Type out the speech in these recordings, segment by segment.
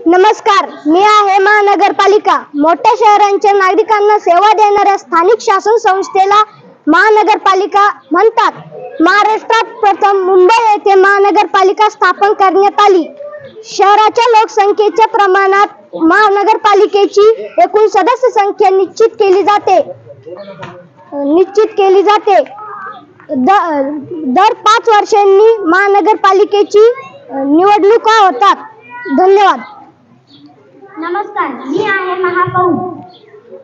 नमस्कार, मी आहे महानगरपालिका. मोठ्या शहरांच्या नागरिकांना सेवा देणाऱ्या स्थानिक शासन संस्थेला महानगरपालिका म्हणतात. महाराष्ट्रात प्रथम मुंबई येथे महानगरपालिका स्थापन करण्यात आली. शहराच्या लोकसंख्येच्या प्रमाणात महानगरपालिकेची एकूण सदस्य संख्या निश्चित केली जाते. दर 5 वर्षांनी महानगरपालिकेची निवडणुका होतात. धन्यवाद. नमस्कार, मी आहे महापौर.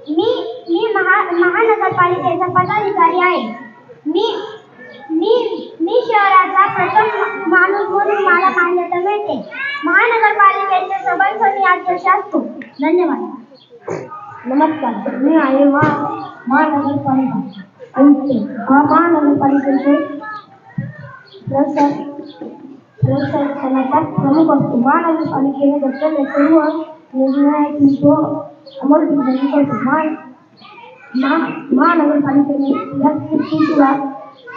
मी महानगरपालिकेचा पदाधिकारी आहे. मी शहराचा प्रथम माणूस म्हणून मला मान्यता मिळते. महानगरपालिकेचे सभासद अध्यक्ष असतो. धन्यवाद. नमस्कार, मी आहे महानगरपालिका महानगरपालिकेचे प्रशासनाचा प्रमुख असतो. महानगरपालिकेने घेतलेल्या सर्व निर्णयाची तो अंमलबजावणी करतो. महानगरपालिकेने प्लास्टिकच्या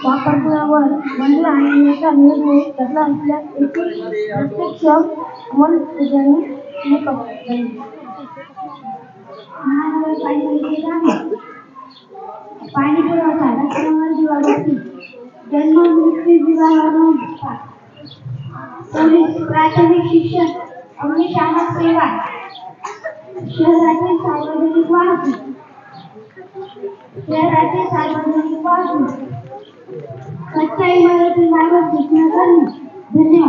वापरावर बंदी आणण्याचा निर्णय घेतला असल्यास प्रत्यक्ष अंमलबजावणी करतो. महानगरपालिकेचे कामे: पाणी पुरवठा, रस्त्यांवर दिवाबत्ती, जन्म मृत्यू विवाह नोंद, पोलीस, प्राथमिक शिक्षण, अग्निशामक सेवा, शहरातील सार्वजनिक वाहतूक, कच्च्या इमारती मार्ग सूचना करणे. धन्यवाद.